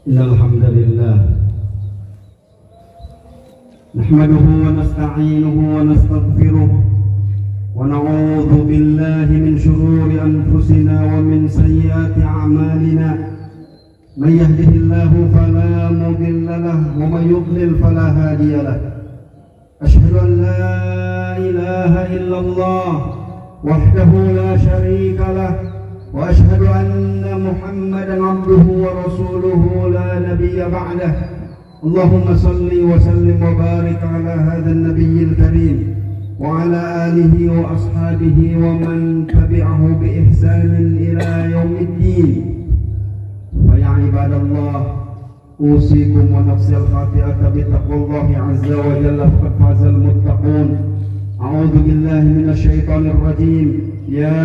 Innal hamdalillah nahmaduhu wa nasta'inuhu wa nastaghfiruh wa na'udzu billahi min shururi anfusina wa min sayyiati a'malina may yahdihillahu fala mudilla lahu wa may yudlil fala hadiya lahu ashhadu an la ilaha illallah wahdahu la sharika lahu وأشهد أن محمدا عبده ورسوله لا نبي بعده اللهم صل وسلم وبارك على هذا النبي الكريم وعلى آله وأصحابه ومن تبعه بإحسان إلى يوم الدين فيا عباد الله أوصيكم ونفسي الخاطئة بتقوى الله عز وجل فقد فاز المتقون أعوذ بالله من الشيطان الرجيم يا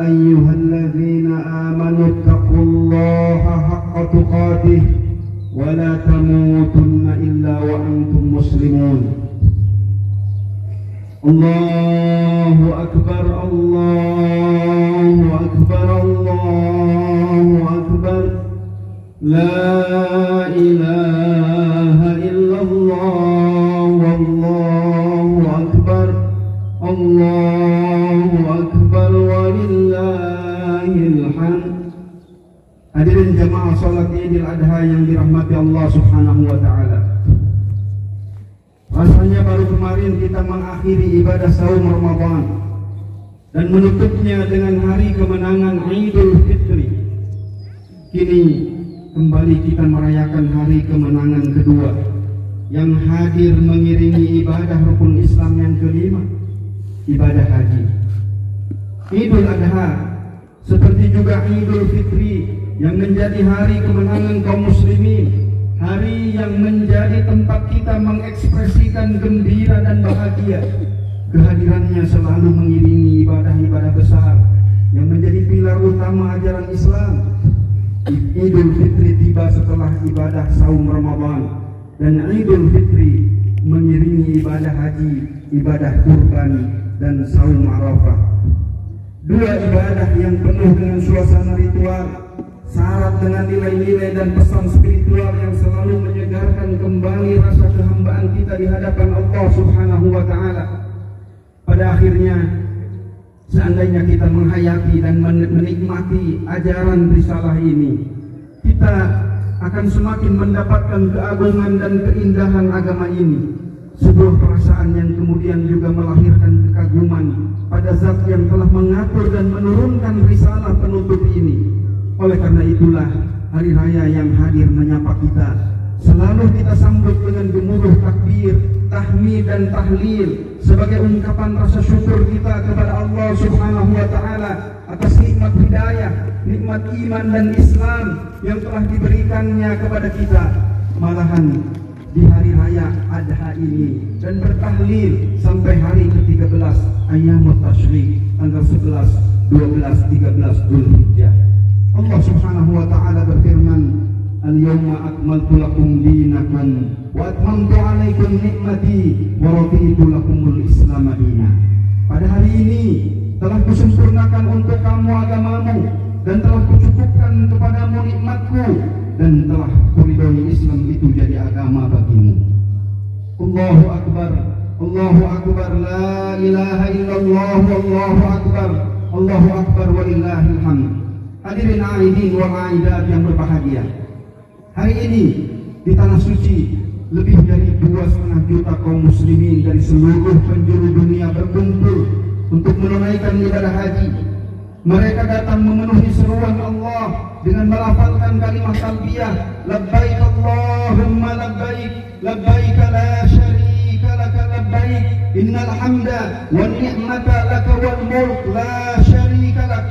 أيها الذين آمنوا اتقوا الله حق تقاته ولا تموتن إلا وأنتم مسلمون الله أكبر الله أكبر الله أكبر لا إله إلا الله والله أكبر Allahu Akbar walillahil hamd. Hadirin jamaah salat Idul Adha yang dirahmati Allah Subhanahu wa taala. Rasanya baru kemarin kita mengakhiri ibadah saum Ramadan dan menutupnya dengan hari kemenangan Idul Fitri. Kini kembali kita merayakan hari kemenangan kedua yang hadir mengiringi ibadah rukun Islam yang kelima, ibadah haji. Idul Adha seperti juga Idul Fitri yang menjadi hari kemenangan kaum muslimin, hari yang menjadi tempat kita mengekspresikan gembira dan bahagia. Kehadirannya selalu mengiringi ibadah-ibadah besar yang menjadi pilar utama ajaran Islam. Idul Fitri tiba setelah ibadah saum Ramadan dan Idul Fitri mengiringi ibadah haji, ibadah kurban dan saum Arafah. Dua ibadah yang penuh dengan suasana ritual, syarat dengan nilai-nilai dan pesan spiritual yang selalu menyegarkan kembali rasa kehambaan kita di hadapan Allah Subhanahu wa taala. Pada akhirnya, seandainya kita menghayati dan menikmati ajaran risalah ini, kita akan semakin mendapatkan keagungan dan keindahan agama ini. Sebuah perasaan yang kemudian juga melahirkan kekaguman pada zat yang telah mengatur dan menurunkan risalah penutup ini. Oleh karena itulah hari raya yang hadir menyapa kita selalu kita sambut dengan gemuruh takbir, tahmid dan tahlil sebagai ungkapan rasa syukur kita kepada Allah Subhanahu wa taala atas nikmat hidayah, nikmat iman dan Islam yang telah diberikannya kepada kita. Malahan di hari raya Adha ini dan bertahlil sampai hari ke-13 Ayyamut Tasyrik, tanggal 11, 12, 13 Dzulhijjah. Allah Subhanahu wa taala berfirman, "Al-yawma akmaltu lakum dinakum wa atmamtu 'alaikum ni'mati wa raditu lakumul Islam dinan." Pada hari ini telah kusempurnakan untuk kamu agamamu dan telah kucukupkan kepadamu nikmatku dan telah kuridhoi Islam itu jadi agama bagimu. Allahu Akbar, Allahu Akbar, la ilaha illallah, Allahu Akbar, Allahu Akbar walillahil hamd. Hadirin aidin wal aidat yang berbahagia, hari ini di tanah suci lebih dari 2,5 juta kaum muslimin dari seluruh penjuru dunia berkumpul untuk menunaikan ibadah haji. Mereka datang memenuhi seruan Allah dengan melafalkan kalimat talbiyah, labbaik Allahumma labbaik, labbaik la syarika laka labbaik, innal hamda wan ni'mata laka wal mulk la syarika lak.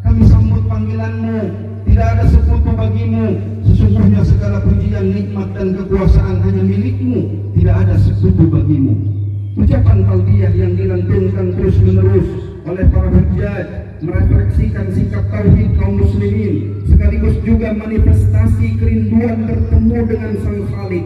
Kami sambut panggilanmu, tidak ada sekutu bagimu. Sesungguhnya segala pujian, nikmat dan kekuasaan hanya milikmu, tidak ada sekutu bagimu. Ucapan talbiyah yang dilantunkan terus menerus oleh para hujjaj merefleksikan sikap tauhid kaum muslimin, sekaligus juga manifestasi kerinduan bertemu dengan Sang Khalik.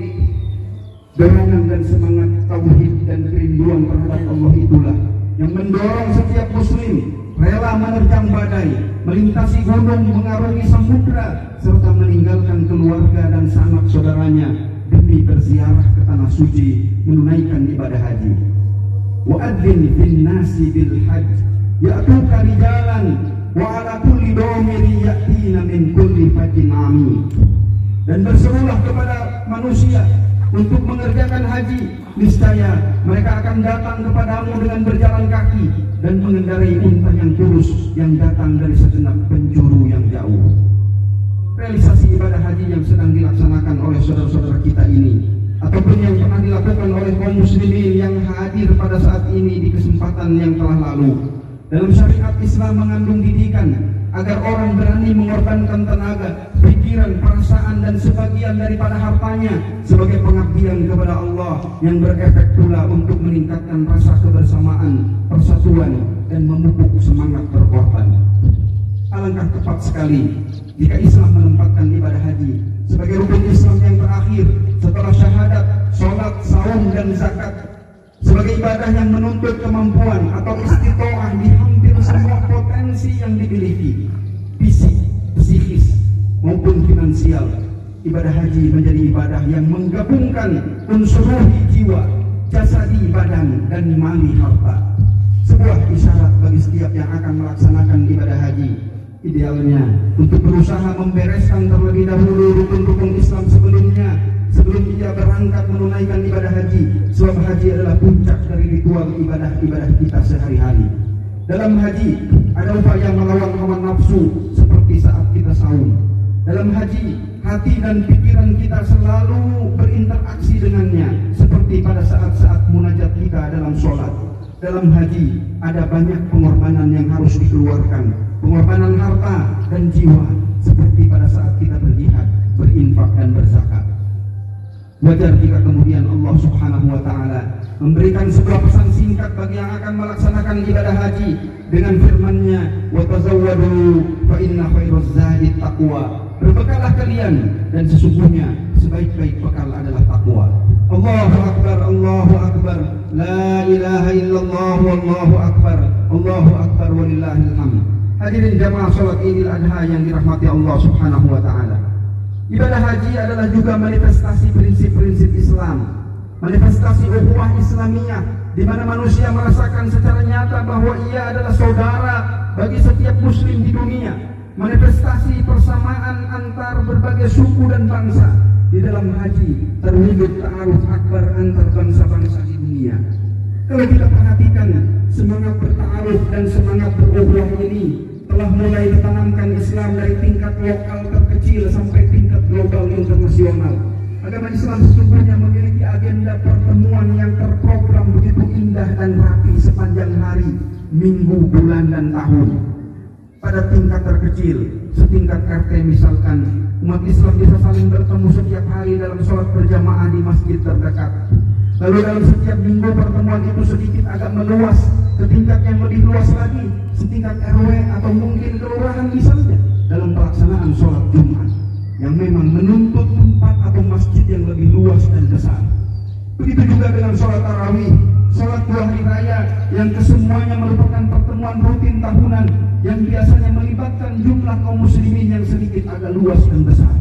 Dorongan dan semangat tauhid dan kerinduan terhadap Allah itulah yang mendorong setiap muslim rela menerjang badai, melintasi gunung, mengarungi samudra, serta meninggalkan keluarga dan sanak saudaranya demi berziarah ke tanah suci menunaikan ibadah haji. Wa'adzin fin nasi bil hajj ya'tuka rijalan wa ala kulli dhamiri ya'tina min kulli fajjin amin. Dan berserulah kepada manusia untuk mengerjakan haji, niscaya mereka akan datang kepadamu dengan berjalan kaki dan mengendarai unta yang kurus yang datang dari segenap penjuru yang jauh. Realisasi ibadah haji yang sedang dilaksanakan oleh saudara-saudara kita ini, ataupun yang pernah dilakukan oleh kaum muslimin yang hadir pada saat ini di kesempatan yang telah lalu, dalam syariat Islam mengandung didikan agar orang berani mengorbankan tenaga, pikiran, perasaan dan sebagian daripada hartanya sebagai pengabdian kepada Allah yang berefek pula untuk meningkatkan rasa kebersamaan, persatuan dan memupuk semangat berkorban. Alangkah tepat sekali jika Islam menempatkan ibadah haji sebagai rukun Islam yang terakhir setelah syahadat, sholat, saum dan zakat, sebagai ibadah yang menuntut kemampuan atau istitoah di hampir semua potensi yang dimiliki, fisik, psikis maupun finansial. Ibadah haji menjadi ibadah yang menggabungkan unsur ruhi jiwa, jasadi badan dan mali harta. Sebuah isyarat bagi setiap yang akan melaksanakan ibadah haji. Idealnya untuk berusaha membereskan terlebih dahulu rukun-rukun Islam sebelumnya, sebelum ia berangkat menunaikan ibadah haji, sebab haji adalah puncak dari ritual ibadah-ibadah kita sehari-hari. Dalam haji ada upaya melawan hawa nafsu seperti saat kita saum. Dalam haji, hati dan pikiran kita selalu berinteraksi dengannya seperti pada saat-saat munajat kita dalam sholat. Dalam haji ada banyak pengorbanan yang harus dikeluarkan, pengorbanan harta dan jiwa seperti pada saat kita berjihad, berinfak dan berzakat. Wajar jika kemudian Allah Subhanahu wa Ta'ala memberikan sebuah pesan singkat bagi yang akan melaksanakan ibadah haji dengan firman-Nya, wa tazawwadu fa inna khairaz zadi taqwa. Berbekalah kalian dan sesungguhnya sebaik-baik bekal adalah takwa. Allahu akbar, Allahu akbar, la ilaha illallah, wallahu akbar, Allahu akbar walillahil hamd. Hadirin jamaah salat Idul Adha yang dirahmati Allah Subhanahu wa Ta'ala. Ibadah haji adalah juga manifestasi prinsip-prinsip Islam, manifestasi ukhuwah Islamiyah, di mana manusia merasakan secara nyata bahwa ia adalah saudara bagi setiap muslim di dunia, manifestasi persamaan antar berbagai suku dan bangsa. Di dalam haji terwujud ta'aruf akbar antar bangsa-bangsa di dunia. Kalau kita perhatikan, semangat berta'aruf dan semangat berukhuwah ini telah mulai ditanamkan Islam dari tingkat lokal terkecil sampai tingkat global internasional. Agama Islam sesungguhnya memiliki agenda pertemuan yang terprogram begitu indah dan rapi sepanjang hari, minggu, bulan, dan tahun. Pada tingkat terkecil, setingkat RT misalkan, umat Islam bisa saling bertemu setiap hari dalam sholat berjamaah di masjid terdekat. Lalu dalam setiap minggu pertemuan itu sedikit agak meluas ke tingkat yang lebih luas lagi, setingkat RW atau mungkin kelurahan misalnya, dalam pelaksanaan sholat Jumat yang memang menuntut tempat atau masjid yang lebih luas dan besar. Begitu juga dengan sholat tarawih, sholat 2 hari raya yang kesemuanya merupakan pertemuan rutin tahunan yang biasanya melibatkan jumlah kaum muslimin yang sedikit agak luas dan besar.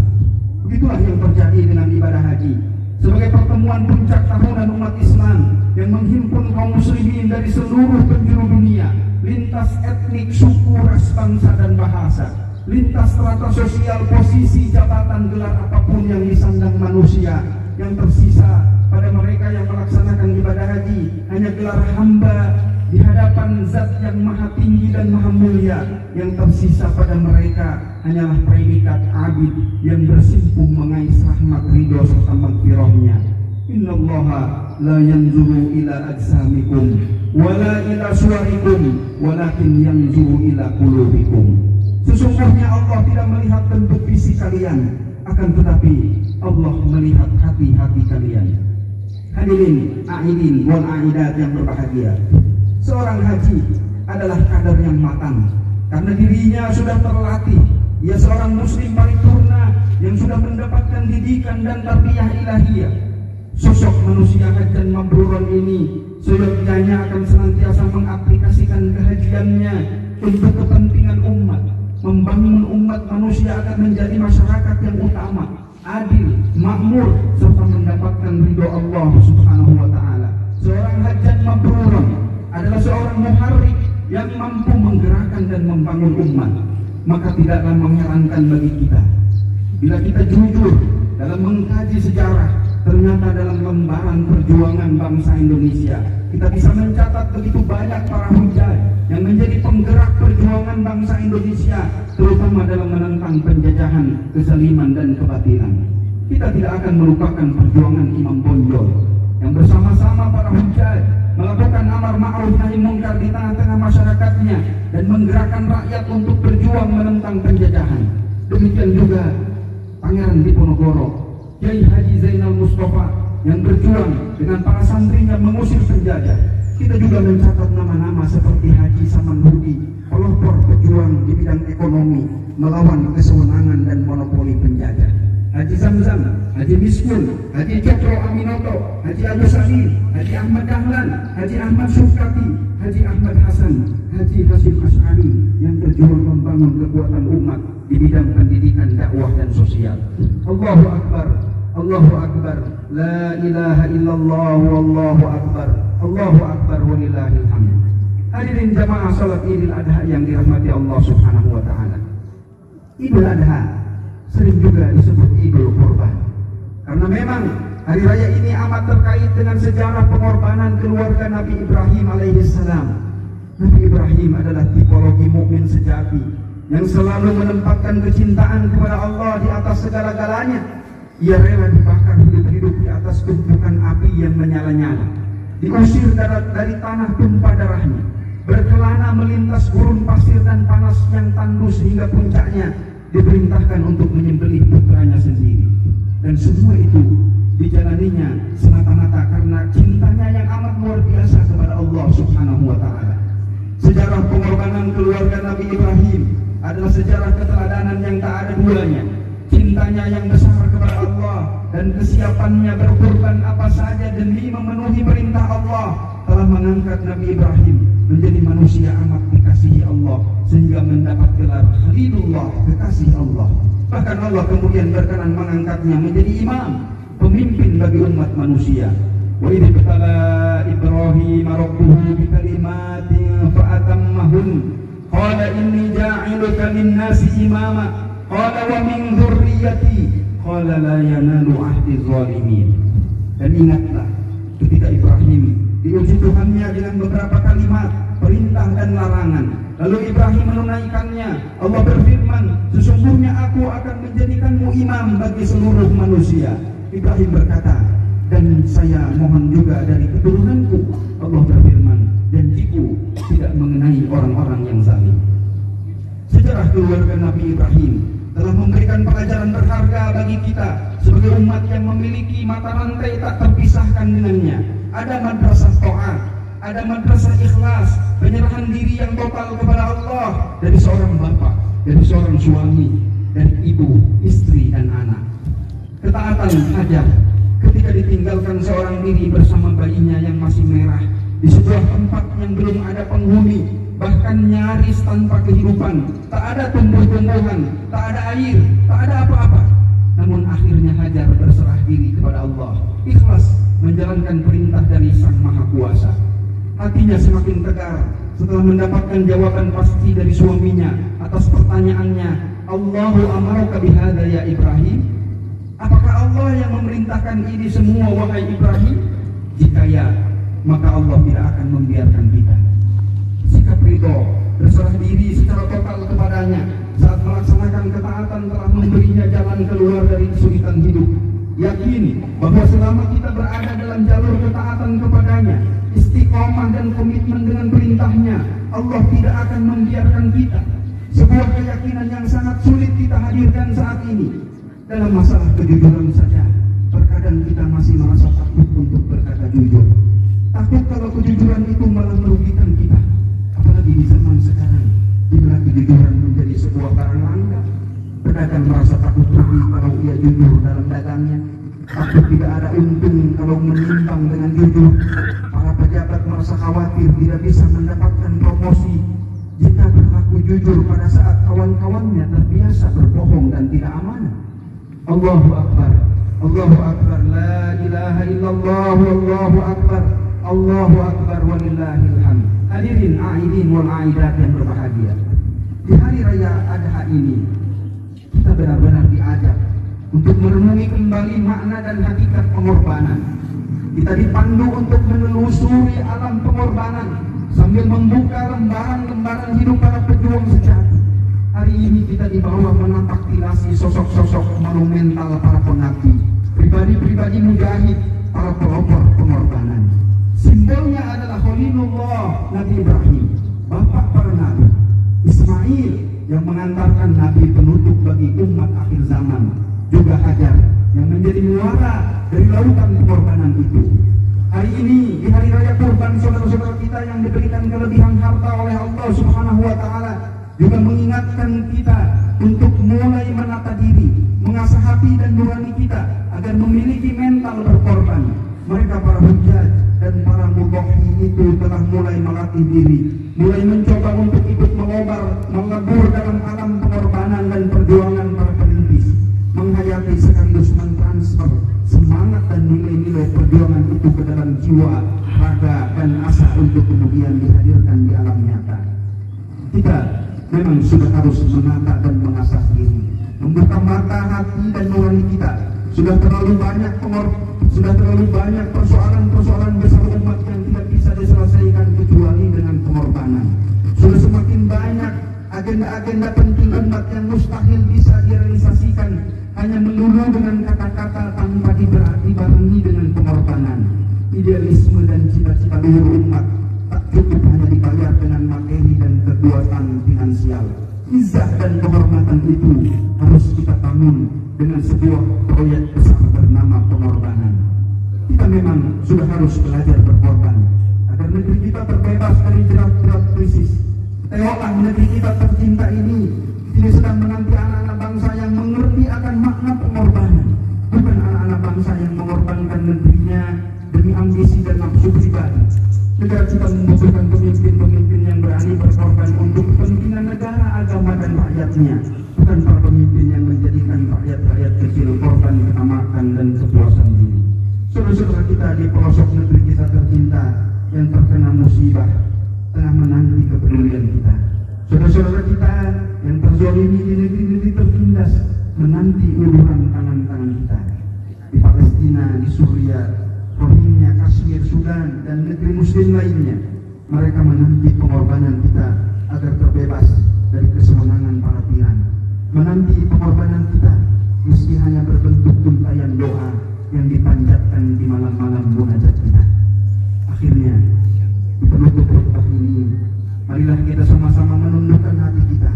Begitulah yang terjadi dengan ibadah haji sebagai pertemuan puncak tahunan umat Islam yang menghimpun kaum muslimin dari seluruh penjuru dunia, lintas etnik, suku, ras, bangsa dan bahasa, lintas strata sosial, posisi, jabatan, gelar apapun yang disandang manusia. Yang tersisa pada mereka yang melaksanakan ibadah haji hanya gelar hamba di hadapan zat yang maha tinggi dan maha mulia. Yang tersisa pada mereka hanyalah predikat abid yang bersimpuh mengais rahmat ridho serta maghfirahnya. Innallaha la yanzuru ila ajsamikum wala ila suwarikum walakin yanzuru ila qulubikum. Sesungguhnya Allah tidak melihat bentuk fisik kalian, akan tetapi Allah melihat hati-hati kalian. Hadirin aidin wal aidat yang berbahagia, seorang haji adalah kader yang matang karena dirinya sudah terlatih. Ia seorang muslim paripurna yang sudah mendapatkan didikan dan tarbiyah ilahiyah. Sosok manusia hajjan mabruron ini seyogyanya akan senantiasa mengaplikasikan kehajiannya untuk kepentingan umat, membangun umat manusia agar menjadi masyarakat yang utama agama, adil, makmur, serta mendapatkan ridho Allah Subhanahu wa Ta'ala. Seorang hajjat mabrur adalah seorang muharrik yang mampu menggerakkan dan membangun umat. Maka tidaklah mengherankan bagi kita bila kita jujur dalam mengkaji sejarah, ternyata dalam lembaran perjuangan bangsa Indonesia kita bisa mencatat begitu banyak para hujjah yang menjadi penggerak perjuangan bangsa Indonesia, terutama dalam menentang penjajahan, kezaliman dan kebatilan. Kita tidak akan melupakan perjuangan Imam Bonjol yang bersama-sama para hujjah melakukan amar ma'ruf nahi munkar di tengah-tengah masyarakatnya dan menggerakkan rakyat untuk berjuang menentang penjajahan. Demikian juga Pangeran Diponegoro, Kiai Haji Zainal Mustafa yang berjuang dengan para santrinya mengusir penjajah. Kita juga mencatat nama-nama seperti Haji Samanhudi, pelopor pejuang di bidang ekonomi melawan kesewenangan dan monopoli penjajah. Haji Zamzam, Haji Miskun, Haji Cokro Aminoto, Haji Agus Ali, Haji Ahmad Dahlan, Haji Ahmad Syukati, Haji Ahmad Hasan, Haji Hasyim Asy'ari yang berjuang membangun kekuatan umat di bidang pendidikan, dakwah dan sosial. Allahu Akbar, Allahu Akbar, la ilaha illallah, wallahu akbar, Allahu Akbar walillahil hamd. Hadirin jamaah salat Idul Adha yang dirahmati Allah Subhanahu wa Ta'ala. Idul Adha sering juga disebut Idul Kurban karena memang hari raya ini amat terkait dengan sejarah pengorbanan keluarga Nabi Ibrahim alaihissalam. Nabi Ibrahim adalah tipologi mukmin sejati yang selalu menempatkan kecintaan kepada Allah di atas segala-galanya. Ia rela dibakar hidup-hidup di atas tumpukan api yang menyala-nyala, diusir dari tanah tumpah darahnya, berkelana melintas gurun pasir dan panas yang tandus hingga puncaknya, diperintahkan untuk menyembelih putranya sendiri. Dan semua itu dijalaninya semata-mata karena cintanya yang amat luar biasa kepada Allah Subhanahu wa Ta'ala. Sejarah pengorbanan keluarga Nabi Ibrahim adalah sejarah keteladanan yang tak ada duanya. Cintanya yang besar kepada Allah dan kesiapannya berkorban apa saja demi memenuhi perintah Allah telah mengangkat Nabi Ibrahim menjadi manusia amat dikasihi Allah sehingga mendapat gelar Khalilullah, kekasih Allah. Bahkan Allah kemudian berkenan mengangkatnya menjadi imam, pemimpin bagi umat manusia. Wa idh ibtala Ibrahim rabbuhu bikalimatin fa'atammahun qala inni ja'iluka lin-nasi imama qala wa min dzurriyyati qala la yanalu ahdi zalimin. Dan ingatlah ketika Ibrahim diuji Tuhannya dengan beberapa kalimat perintah dan larangan, lalu Ibrahim menunaikannya. Allah berfirman, sesungguhnya aku akan menjadikanmu imam bagi seluruh manusia. Ibrahim berkata, dan saya mohon juga dari keturunanku. Allah berfirman, janjiku tidak mengenai orang-orang yang zalim. Sejarah keluarga Nabi Ibrahim telah memberikan pelajaran berharga bagi kita sebagai umat yang memiliki mata rantai tak terpisahkan dengannya. Ada madrasah ta'at, ada madrasah ikhlas, penyerahan diri yang total kepada Allah dari seorang bapak, dari seorang suami, dari ibu, istri dan anak. Ketaatan hajar ketika ditinggalkan seorang diri bersama bayinya yang masih merah di sebuah tempat yang belum ada penghuni, bahkan nyaris tanpa kehidupan, tak ada tumbuh-tumbuhan, tak ada air, tak ada apa-apa. Namun akhirnya Hajar berserah diri kepada Allah, ikhlas menjalankan perintah dari Sang Maha Kuasa. Hatinya semakin tegar setelah mendapatkan jawaban pasti dari suaminya atas pertanyaannya, Allahu amaraka bihadza ya Ibrahim? Apakah Allah yang memerintahkan ini semua wahai Ibrahim? Jika ya, maka Allah tidak akan membiarkan kita. Sikap ridho, berserah diri secara total kepadanya saat melaksanakan ketaatan telah memberinya jalan keluar dari kesulitan hidup. Yakin bahwa selama kita berada dalam jalur ketaatan kepadanya, istiqomah dan komitmen dengan perintahnya, Allah tidak akan membiarkan kita. Sebuah keyakinan yang sangat sulit kita hadirkan saat ini. Dalam masalah kejujuran saja, terkadang kita masih merasa takut untuk berkata jujur. Takut kalau kejujuran itu malah merugikan kita. Apalagi di zaman sekarang, di mana kejujuran menjadi sebuah barang langka. Pedagang merasa takut rugi kalau ia jujur dalam dagangnya. Takut tidak ada untung kalau menyimpang dengan jujur. Para pejabat merasa khawatir tidak bisa mendapatkan promosi jika berlaku jujur pada saat kawan-kawannya terbiasa berbohong dan tidak amanah. Allahu Akbar, Allahu Akbar, la ilaha illallah, Allahu Akbar, Allahu Akbar, walillahil hamd. Hadirin aidin wal aidat yang berbahagia, di hari raya Adha ini kita benar-benar diajak untuk merenungi kembali makna dan hakikat pengorbanan. Kita dipandu untuk menelusuri alam pengorbanan sambil membuka lembaran-lembaran hidup para pejuang sejati. Hari ini kita dibawa menapak tilasi sosok-sosok monumental para pengabdi, pribadi-pribadi mujahid, para pelopor pengorbanan. Simbolnya adalah Khalilullah Nabi Ibrahim, bapak para nabi, Ismail yang mengantarkan nabi penutup bagi umat akhir zaman, juga Hajar yang menjadi muara dari lautan pengorbanan itu. Hari ini di hari raya kurban, saudara-saudara kita yang diberikan kelebihan harta oleh Allah Subhanahu wa taala juga mengingatkan kita untuk mulai menata diri, mengasah hati dan nurani kita agar memiliki mental berkorban. Mereka para hujjaj dan para mudhahi itu telah mulai melatih diri, mulai mencoba untuk ikut melebur dalam alam pengorbanan dan perjuangan para perintis, menghayati sekaligus mentransfer semangat dan nilai-nilai perjuangan itu ke dalam jiwa, raga, dan asa untuk kemudian dihadirkan di alam nyata. Kita memang sudah harus menata dan mengasah diri, membuka mata hati dan nurani kita. Sudah terlalu banyak persoalan-persoalan besar umat yang tidak bisa diselesaikan kecuali dengan pengorbanan. Sudah semakin banyak agenda-agenda penting umat yang mustahil bisa direalisasikan hanya melulu dengan kata-kata tanpa dibarengi dengan pengorbanan. Idealisme dan cita-cita luhur umat tak cukup hanya dibayar dengan materi dan kekuatan finansial. Izzah dan kehormatan itu harus kita bangun dengan sebuah proyek besar bernama pengorbanan. Kita memang sudah harus belajar berkorban agar negeri kita terbebas dari jerat-jerat krisis. Tengoklah negeri kita tercinta ini sedang menanti anak-anak bangsa yang mengerti akan makna pengorbanan, bukan anak-anak bangsa yang mengorbankan negerinya demi ambisi dan nafsu pribadi. Negara kita membutuhkan pemimpin-pemimpin yang berani berkorban untuk kepentingan negara, agama, dan rakyatnya, bukan para pemimpin yang menjadikan rakyat-rakyat kecil korban keamakan dan kepuasan diri. Saudara-saudara kita di pelosok negeri kita tercinta yang terkena musibah tengah menanti kepedulian kita. Saudara-saudara kita yang terzolimi di negeri-negeri tertindas menanti uluran tangan-tangan kita. Di Palestina, di Suriah, Rohingya, Kashmir, Sudan, dan negeri muslim lainnya, mereka menanti pengorbanan kita agar terbebas dari kesewenangan para tiran. Menanti pengorbanan kita meski hanya berbentuk untayan doa yang dipanjatkan di malam-malam munajat kita. Akhirnya, di penutup khutbah ini, marilah kita sama-sama menundukkan hati kita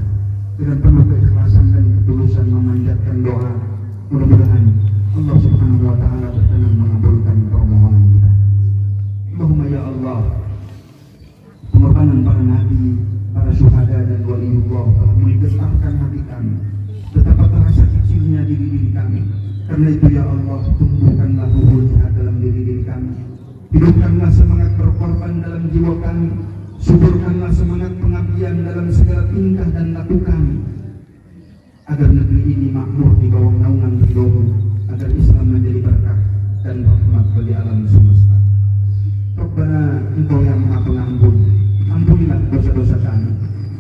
dengan penuh keikhlasan dan ketulusan memanjatkan doa. Mudah-mudahan Allah Subhanahu wa taala berkenan mengabulkan permohonan kita. Allahumma ya Allah, pengorbanan para nabi, para syuhada dan waliullah telah menggetarkan hati kami. Betapa terasa kecilnya diri kami. Karena itu ya Allah, tumbuhkanlah ruhul jihad dalam diri kami. Hidupkanlah semangat berkorban dalam jiwa kami. Suburkanlah semangat pengabdian dalam segala tingkah dan laku kami, agar negeri ini makmur di bawah naungan ridho-Mu, agar Islam menjadi berkah dan rahmat bagi alam semesta. Rabbana, Engkau yang Maha Pengampun, ampunilah dosa-dosa kami,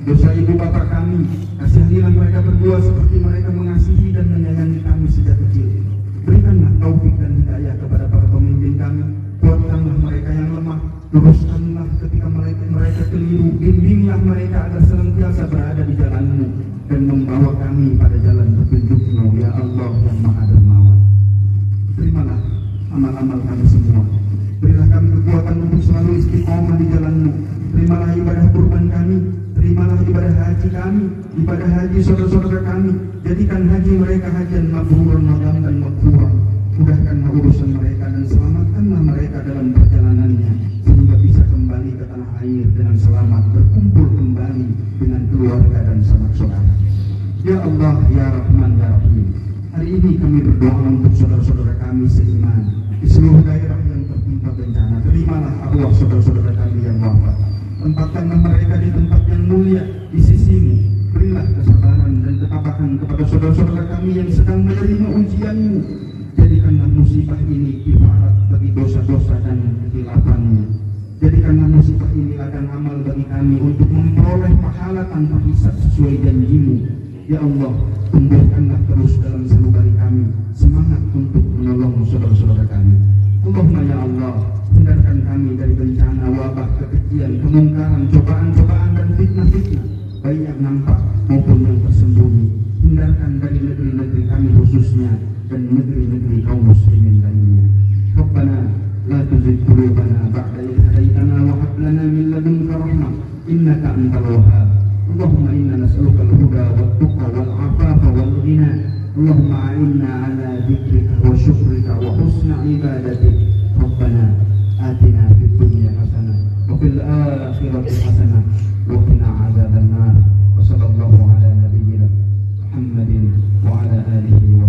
dosa ibu bapa kami. Kasihanilah mereka berdua seperti mereka mengasihi dan menyayangi kami sejak kecil. Berikanlah taufik dan hidayah kepada para pemimpin kami. Kuatkanlah mereka yang lemah, luruskanlah ketika mereka keliru. Bimbinglah mereka agar senantiasa berada di jalan-Mu dan membawa kami pada jalan petunjuk-Mu, ya Allah yang Maha Dermawan. Terimalah amal-amal kami semua. Berilah kami kekuatan untuk selalu istiqomah di jalan-Mu. Terimalah ibadah kurban kami, terimalah ibadah haji kami, ibadah haji saudara-saudara kami. Jadikan haji mereka hajian mabrur, nadam dan maghfurah. Mudahkanlah urusan mereka dan selamatkanlah mereka dalam perjalanannya, sehingga bisa kembali ke tanah air dengan selamat, berkumpul kembali dengan keluarga dan sanak saudara. Ya Allah, ya Rahman, ya Rahim, hari ini kami berdoa untuk saudara-saudara kami seiman di seluruh daerah yang tertimpa bencana. Terimalah arwah saudara-saudara kami yang wafat. Tempatkanlah mereka di tempat yang mulia di sisi-Mu. Berilah kesabaran dan ketabahan ketabahan kepada saudara-saudara kami yang sedang menerima ujian-Mu. Jadikanlah musibah ini kifarat bagi dosa-dosa dan kehilafannya. Jadikanlah musibah ini ladang amal bagi kami untuk memperoleh pahala tanpa hisab sesuai janji-Mu. Ya Allah, tumbuhkanlah terus dalam sanubari kami semangat untuk menolong saudara-saudara kami. Allahumma ya Allah, hindarkan kami dari bencana, wabah, kekejian, kemungkaran, cobaan-cobaan dan fitnah-fitnah, baik yang nampak maupun yang tersembunyi. Hindarkan dari negeri-negeri kami khususnya dan negeri-negeri kaum muslimin lainnya. Rabbana la tuzigh qulubana ba'da idh hadaytana wa hab lana min ladunka rahmah innaka antal wahhab. Allahumma inna nas'aluka al-huda wat-tuqa wal-'afafa wal-ghina. Allahumma a'inna ala dzikrika wa syukrika wa husna ibadatik. Rabbana atina fid dunya hasanah wa fil akhirati hasanah wa qina 'adzaban nar. Wa sallallahu ala nabiyyina Muhammadin wa ala alihi wa